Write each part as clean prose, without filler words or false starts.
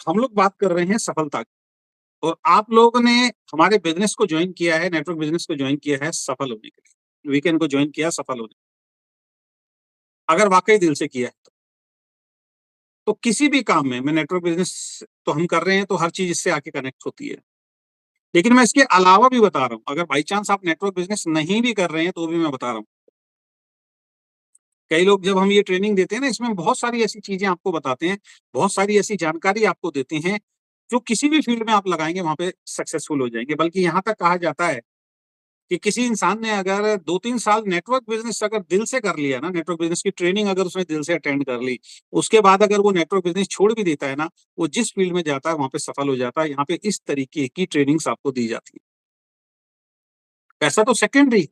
हम लोग बात कर रहे हैं सफलता की और आप लोगों ने हमारे बिज़नेस को जॉइन किया है, नेटवर्क बिज़नेस को जॉइन किया है सफल होने के लिए। वीकेंड को जॉइन किया सफल होने, अगर वाक़ई दिल से किया है तो। तो किसी भी काम में मैं नेटवर्क बिज़नेस तो हम कर रहे हैं तो हर चीज़ इससे आके कनेक्ट होती है। लेकिन मैं इसके अलावा भी बता रहा हूँ, अगर बाय चांस आप नेटवर्क बिज़नेस नहीं भी कर रहे हैं तो भी मैं बता रहा हूँ। कई लोग जब हम ये ट्रेनिंग देते हैं ना, इसमें बहुत सारी ऐसी चीज़ें आपको बताते हैं, बहुत सारी ऐसी जानकारी आपको देते हैं, जो किसी भी फ़ील्ड में आप लगाएँगे वहाँ पे सक्सेसफुल हो जाएँगे। बल्कि यहाँ तक कहा जाता है कि किसी इंसान ने अगर 2-3 साल नेटवर्क बिज़नेस अगर दिल से कर लिया ना, नेटवर्क बिज़नेस की ट्रेनिंग अगर उसने दिल से अटेंड कर ली, उसके बाद अगर वो नेटवर्क बिज़नेस छोड़ भी देता है ना, वो जिस फ़ील्ड में जाता है वहाँ पे सफल हो जाता है। यहाँ पे इस तरीके की ट्रेनिंग्स आपको दी जाती है। पैसा तो सेकेंडरी,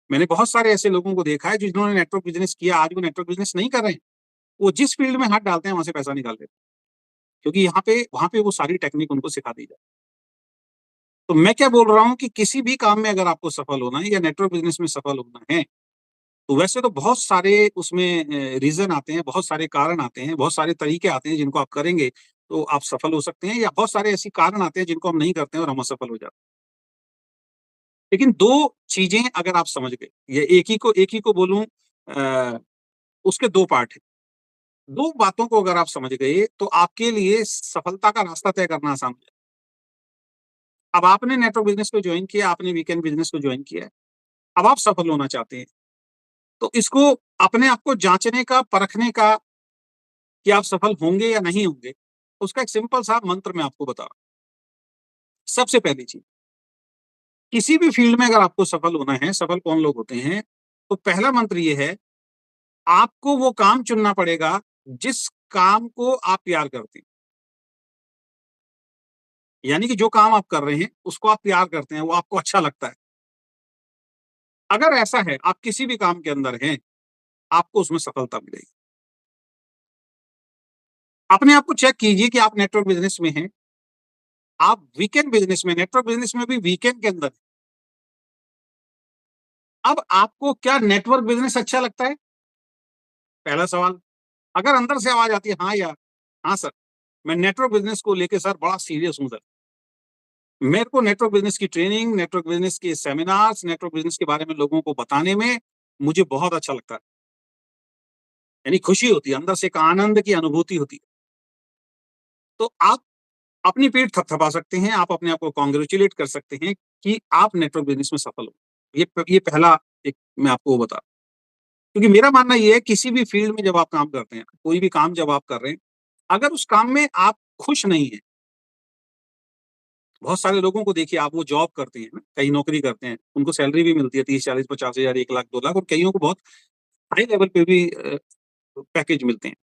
मैंने बहुत सारे ऐसे लोगों को देखा है जिन्होंने नेटवर्क बिज़नेस किया, आज वो नेटवर्क बिज़नेस नहीं कर रहे हैं। वो जिस फ़ील्ड में हाथ डालते हैं वहाँ से पैसा निकाल लेते हैं। क्योंकि यहाँ पे वहाँ पे वो सारी टेक्निक उनको सिखा दी जाती है। तो मैं क्या बोल रहा हूँ कि किसी भी काम में अगर आपको सफल होना है या नेटवर्क बिज़नेस में सफल होना है, तो वैसे तो बहुत सारे उसमें रीज़न आते हैं, बहुत सारे कारण आते हैं, बहुत सारे तरीके आते हैं जिनको आप करेंगे तो आप सफल हो सकते हैं या बहुत सारे ऐसे कारण आते हैं जिनको हम नहीं करते हैं और हम असफल हो जाते हैं। लेकिन 2 चीज़ें अगर आप समझ गए, ये एक ही को बोलूँ उसके 2 पार्ट हैं। 2 बातों को अगर आप समझ गए तो आपके लिए सफलता का रास्ता तय करना आसान हो जाएगा। अब आपने नेटवर्क बिज़नेस को जॉइन किया, आपने वीकेंड बिज़नेस को जॉइन किया है। अब आप सफल होना चाहते हैं, तो इसको अपने आप को जाँचने का, परखने का कि आप सफल होंगे या नहीं होंगे, उसका एक सिंपल सा मंत्र मैं आपको बता रहा हूँ। सबसे पहली चीज़, किसी भी फ़ील्ड में अगर आपको सफल होना है, सफल कौन लोग होते हैं, तो पहला मंत्र ये है, आपको वो काम चुनना पड़ेगा, जिस काम को आप प्यार करते हैं। यानी कि जो काम आप कर रहे हैं, उसको आप प्यार करते हैं, वो आपको अच्छा लगता है। अगर ऐसा है, आप किसी भी काम के अंदर हैं, आपको उसमें सफलता मिलेगी। अपने आप को चेक कीजिए कि आप नेटवर्क बिज़नेस में हैं, आप वीकेंड बिज़नेस में नेटवर्क बिज़नेस में भी वीकेंड के अंदर, अब आपको क्या नेटवर्क बिज़नेस अच्छा लगता है? पहला सवाल। अगर अंदर से आवाज़ आती है, हाँ यार, हाँ सर, मैं नेटवर्क बिज़नेस को लेके सर बड़ा सीरियस हूँ सर। मेरे को नेटवर्क बिज़नेस की ट्रेनिंग, नेटवर्क बिज़नेस के सेमिनार्स, नेटवर्क बिज़नेस के बारे में लोगों को बताने में मुझे बहुत अच्छा लगता है। यानी खुशी होती है, अंदर से एक आनंद की अनुभूति होती है। तो आप अपनी पीठ थपथपा सकते हैं, आप अपने आप को कांग्रेचुलेट कर सकते हैं कि आप नेटवर्क बिज़नेस में सफल हो। ये पहला एक मैं आपको वो बता, क्योंकि मेरा मानना ये है किसी भी फ़ील्ड में जब आप काम करते हैं, कोई भी काम जब आप कर रहे हैं, अगर उस काम में आप खुश नहीं हैं, बहुत सारे लोगों को देखिए आप वो जॉब करते हैं ना, कई नौकरी करते हैं, उनको सैलरी भी मिलती है 30, 40, 50 हज़ार, 1 लाख, 2 लाख और कइयों को बहुत हाई लेवल पे भी पैकेज मिलते हैं।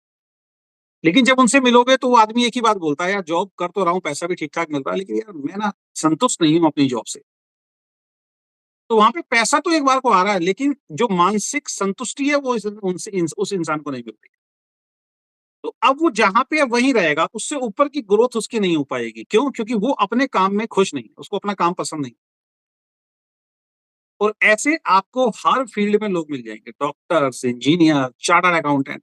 लेकिन जब उनसे मिलोगे तो वो आदमी एक ही बात बोलता है, यार जॉब कर तो रहा हूँ, पैसा भी ठीक-ठाक मिल रहा है, लेकिन यार मैं ना संतुष्ट नहीं हूँ अपनी जॉब से। तो वहाँ पे पैसा तो एक बार को आ रहा है, लेकिन जो मानसिक संतुष्टि है वो उस इंसान को नहीं मिल रही। तो अब वो जहाँ पे है वहीं रहेगा, उससे ऊपर की ग्रोथ उसकी नहीं हो पाएगी। क्यों? क्योंकि वो अपने काम में खुश नहीं है, उसको अपना काम पसंद नहीं। और ऐसे आपको हर फील्ड में लोग मिल जाएँगे, डॉक्टर्स, इंजीनियर, चार्टर्ड अकाउंटेंट।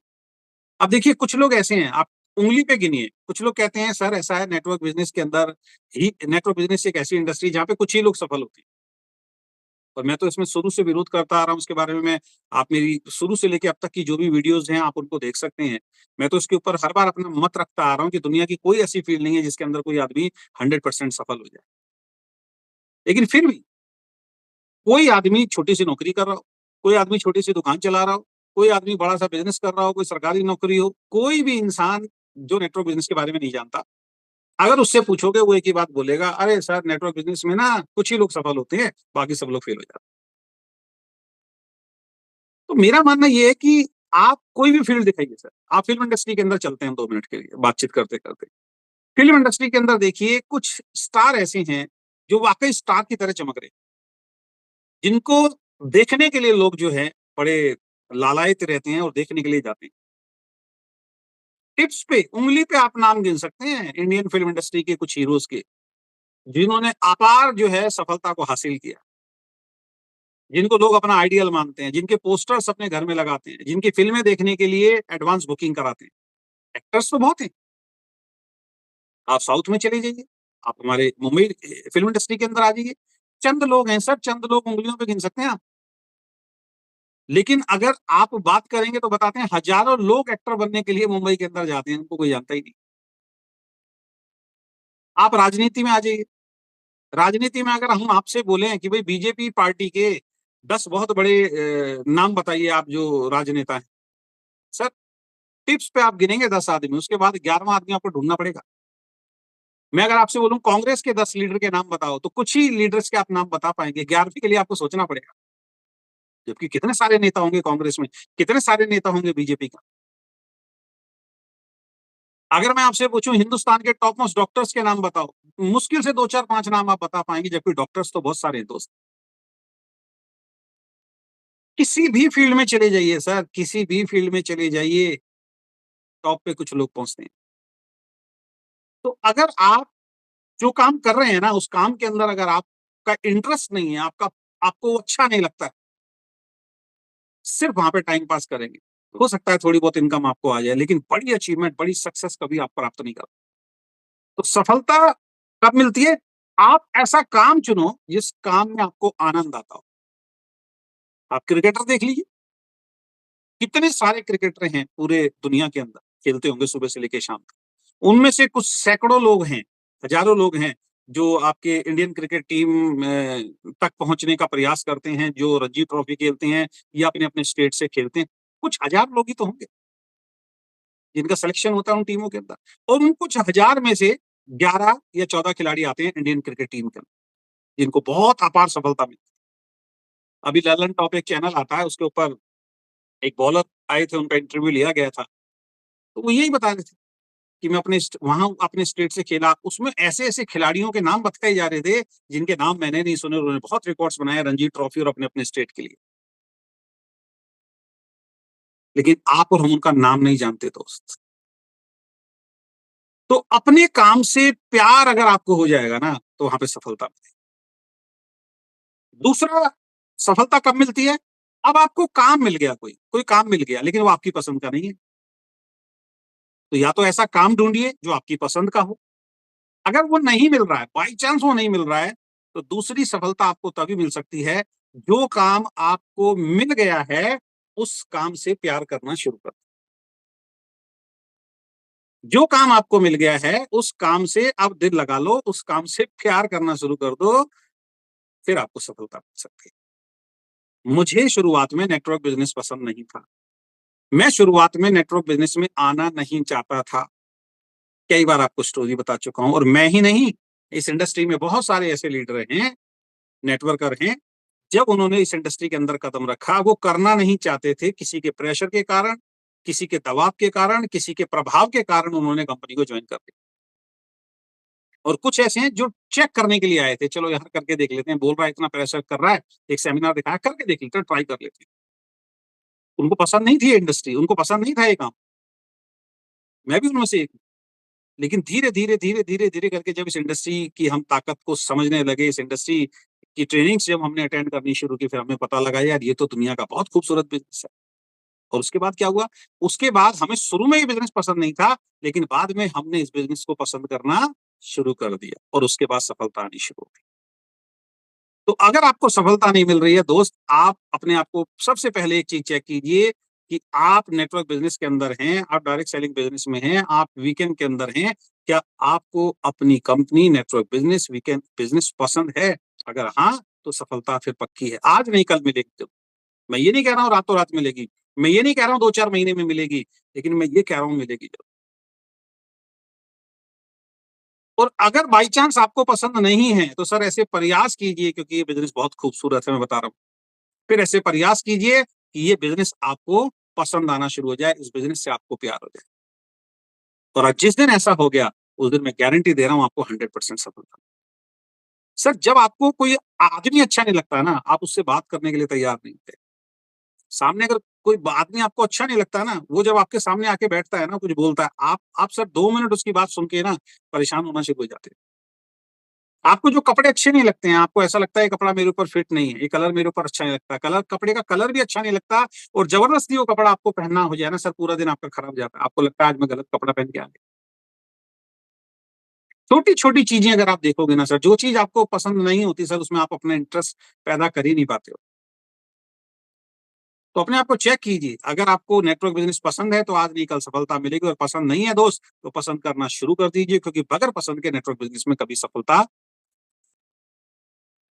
अब देखिए कुछ लोग ऐसे हैं, आप उँगली पे गिनिए, कुछ लोग कहते हैं सर ऐसा है नेटवर्क बिज़नेस के अंदर ही नेटवर्क बिज़नेस एक ऐसी इंडस्ट्री है जहाँ पे कुछ ही लोग सफल होते हैं। और मैं तो इसमें शुरू से विरोध करता आ रहा हूँ, उसके बारे में आप मेरी शुरू से लेके अब तक की जो भी वीडियोज़ हैं, आप उनको देख सकते हैं। मैं तो इसके ऊपर हर बार अपना मत रखता आ रहा हूँ कि दुनिया की कोई ऐसी फ़ील्ड नहीं है जिसके अंदर कोई आदमी 100% सफल हो जाए। लेकिन फिर भी कोई आदमी छोटी-सी नौकरी कर रहा हो, कोई आदमी छोटी-सी दुकान चला रहा हो, कोई आदमी बड़ा-सा बिज़नेस कर रहा हो, कोई सरकारी नौकरी हो, कोई भी इंसान जो नेटवर्क बिज़नेस के बारे में नहीं जानता, अगर उससे पूछोगे वो एक ही बात बोलेगा, "अरे सर नेटवर्क बिज़नेस में ना कुछ ही लोग सफल होते हैं, बाकी सब लोग फेल हो जाते हैं।" तो मेरा मानना ये है कि आप कोई भी फ़ील्ड दिखाइए सर, आप फ़िल्म इंडस्ट्री के अंदर चलते हैं 2 मिनट के लिए बातचीत करते-करते। फ़िल्म इंडस्ट्री के अंदर देखिए कुछ स्टार ऐसे हैं, जो वाक़ई स्टार की तरह चमक रहे हैं, जिनको देखने के लिए लोग जो हैं बड़े लालायित रहते हैं और देखने के लिए जाते हैं। टिप्स पे, उँगली पे आप नाम गिन सकते हैं इंडियन फ़िल्म इंडस्ट्री के कुछ हीरोज़ के, जिन्होंने अपार जो है सफलता को हासिल किया, जिनको लोग अपना आइडियल मानते हैं, जिनके पोस्टर्स अपने घर में लगाते हैं, जिनकी फ़िल्में देखने के लिए एडवांस बुकिंग कराते हैं। एक्टर्स तो बहुत हैं, आप साउथ में चले जाइए, आप हमारे मुंबई फ़िल्म इंडस्ट्री के अंदर आ जाइए, चंद लोग हैं सर, चंद लोग उँगलियों पे गिन सकते हैं आप। लेकिन अगर आप बात करेंगे तो बताते हैं हज़ारों लोग एक्टर बनने के लिए मुंबई के अंदर जाते हैं, उनको कोई जानता ही नहीं। आप राजनीति में आ जाइए, राजनीति में अगर हम आपसे बोलें कि भई बीजेपी पार्टी के 10 बहुत बड़े नाम बताइए आप जो राजनेता हैं। सर टिप्स पे आप गिनेंगे 10 आदमी, उसके बाद 11वाँ आदमी आपको ढूँढना पड़ेगा। मैं अगर आपसे बोलूँ कांग्रेस के 10 लीडर के नाम बताओ, तो कुछ ही लीडर्स के आप नाम बता पाएँगे, 11वीं के लिए आपको सोचना पड़ेगा। जबकि कितने सारे नेता होंगे कांग्रेस में, कितने सारे नेता होंगे बीजेपी का। अगर मैं आपसे पूछूँ हिंदुस्तान के टॉप मोस्ट डॉक्टर्स के नाम बताओ, मुश्किल से 2, 4, 5 नाम आप बता पाएँगे, जबकि डॉक्टर्स तो बहुत सारे हैं दोस्त। किसी भी फील्ड में चले जाइए सर, किसी भी फील्ड में चले जाइए, टॉप पे कुछ लोग पहुँचते हैं। तो अगर आप जो काम कर रहे हैं ना, उस काम के अंदर अगर आपका इंटरेस्ट नहीं है, आपको वो अच्छा नहीं लगता है, सिर्फ वहाँ पे टाइम पास करेंगे। हो सकता है थोड़ी बहुत इनकम आपको आ जाए, लेकिन बड़ी अचीवमेंट, बड़ी सक्सेस कभी आप प्राप्त नहीं कर। तो सफलता कब मिलती है? आप ऐसा काम चुनो, जिस काम में आपको आनंद आता हो। आप क्रिकेटर देख लीजिए, कितने सारे क्रिकेटर हैं पूरे दुनिया के अंदर, खेलते होंगे सुबह से लेके शाम तक। उनमें से कुछ सैकड़ों लोग हैं, हज़ारों लोग हैं, जो आपके इंडियन क्रिकेट टीम तक पहुँचने का प्रयास करते हैं, जो रणजी ट्रॉफी खेलते हैं या अपने-अपने स्टेट से खेलते हैं। कुछ हज़ार लोग ही तो होंगे, जिनका सिलेक्शन होता है उन टीमों के अंदर और उन कुछ हज़ार में से 11 या 14 खिलाड़ी आते हैं इंडियन क्रिकेट टीम के अंदर, जिनको बहुत अपार सफलता मिली। अभी ललन टॉप एक चैनल आता है, उसके ऊपर एक बॉलर आए थे, उनका इंटरव्यू लिया गया था। तो वो यही बता रहे थे कि मैं वहाँ अपने स्टेट से खेला, उसमें ऐसे-ऐसे खिलाड़ियों के नाम बताए जा रहे थे, जिनके नाम मैंने नहीं सुने, उन्होंने बहुत रिकॉर्ड्स बनाए रणजी ट्रॉफी और अपने-अपने स्टेट के लिए। लेकिन आप और हम उनका नाम नहीं जानते दोस्त। तो अपने काम से प्यार अगर आपको हो जाएगा ना, तो वहाँ पे सफलता मिलेगी। दूसरा, सफलता कब मिलती है? अब आपको काम मिल गया कोई काम मिल गया, लेकिन वो आपकी पसंद का नहीं है। तो या तो ऐसा काम ढूँढिए जो आपकी पसंद का हो। अगर वो नहीं मिल रहा है, बाय चांस वो नहीं मिल रहा है, तो दूसरी सफलता आपको तभी मिल सकती है, जो काम आपको मिल गया है, उस काम से प्यार करना शुरू कर। जो काम आपको मिल गया है, उस काम से अब दिल लगा लो, उस काम से प्यार करना शुरू कर दो, फिर आपको सफलता मिल सकती है। मुझे शुरुआत में नेटवर्क बिज़नेस पसंद नहीं था। मैं शुरुआत में नेटवर्क बिज़नेस में आना नहीं चाहता था। कई बार आपको स्टोरी बता चुका हूँ और मैं ही नहीं, इस इंडस्ट्री में बहुत सारे ऐसे लीडर हैं, नेटवर्कर हैं, जब उन्होंने इस इंडस्ट्री के अंदर कदम रखा, वो करना नहीं चाहते थे, किसी के प्रेशर के कारण, किसी के दबाव के कारण, किसी के प्रभाव के कारण उन्होंने कंपनी को जॉइन कर लिया। और कुछ ऐसे हैं जो चेक करने के लिए आए थे, चलो यहाँ करके देख लेते हैं, बोल रहा है इतना प्रेशर कर रहा है, एक सेमिनार दिखाया, करके देख लेते हैं, ट्राई कर लेते हैं। उनको पसंद नहीं थी ये इंडस्ट्री, उनको पसंद नहीं था ये काम, मैं भी उनमें से एक हूँ। लेकिन धीरे-धीरे, धीरे-धीरे, धीरे करके जब इस इंडस्ट्री की हम ताकत को समझने लगे, इस इंडस्ट्री की ट्रेनिंग्स जब हमने अटेंड करनी शुरू की, फिर हमें पता लगा यार ये तो दुनिया का बहुत खूबसूरत बिज़नेस है। और उसके बाद क्या हुआ? उसके बाद हमें शुरू में ये बिज़नेस पसंद नहीं था, लेकिन बाद में हमने इस बिज़नेस को पसंद करना शुरू कर दिया और उसके बाद सफलता आनी शुरू हो गई। तो अगर आपको सफलता नहीं मिल रही है दोस्त, आप अपने आप को सबसे पहले एक चीज़ चेक कीजिए कि आप नेटवर्क बिज़नेस के अंदर हैं, आप डायरेक्ट सेलिंग बिज़नेस में हैं, आप वीकेंड के अंदर हैं। क्या आपको अपनी company network business, weekend business पसंद है? अगर हाँ, तो सफलता फिर पक्की है। आज नहीं कल मिलेगी तो। मैं ये नहीं कह रहा हूँ रातों-रात मिलेगी। मैं ये नहीं कह रहा हूँ 2-4 महीने में मिलेगी, लेकिन मैं ये कह रहा हूँ मिलेगी ज़रूर। और अगर बाय चांस आपको पसंद नहीं है, तो सर ऐसे प्रयास कीजिए क्योंकि ये बिज़नेस बहुत खूबसूरत है, मैं बता रहा हूँ। फिर ऐसे प्रयास कीजिए कि ये बिज़नेस आपको पसंद आना शुरू हो जाए, इस बिज़नेस से आपको प्यार हो जाए। और जिस दिन ऐसा हो गया, उस दिन मैं गारंटी दे रहा हूँ आपको 100% सफलता। सर जब आपको कोई आदमी अच्छा नहीं लगता है ना, आप उससे बात करने के लिए तैयार नहीं होते। सामने अगर कोई आदमी आपको अच्छा नहीं लगता है ना, वो जब आपके सामने आके बैठता है ना, कुछ बोलता है, आप सर 2 मिनट उसकी बात सुन के ना परेशान होना शुरू हो जाते हैं। आपको जो कपड़े अच्छे नहीं लगते हैं, आपको ऐसा लगता है ये कपड़ा मेरे ऊपर फिट नहीं है, ये कलर मेरे ऊपर अच्छा नहीं लगता, कपड़े का कलर भी अच्छा नहीं लगता और ज़बरदस्ती वो कपड़ा आपको पहनना हो जाए ना सर, पूरा दिन आपका खराब जाता है। आपको लगता है आज मैं गलत कपड़ा पहन के आ गया। छोटी-छोटी चीज़ें अगर आप देखोगे ना सर, जो चीज़ आपको पसंद नहीं होती सर, उसमें आप अपना इंटरेस्ट पैदा कर ही नहीं पाते हो। तो अपने आप को चेक कीजिए, अगर आपको नेटवर्क बिज़नेस पसंद है, तो आज नहीं कल सफलता मिलेगी और पसंद नहीं है दोस्त, तो पसंद करना शुरू कर दीजिए क्योंकि बगैर पसंद के नेटवर्क बिज़नेस में कभी सफलता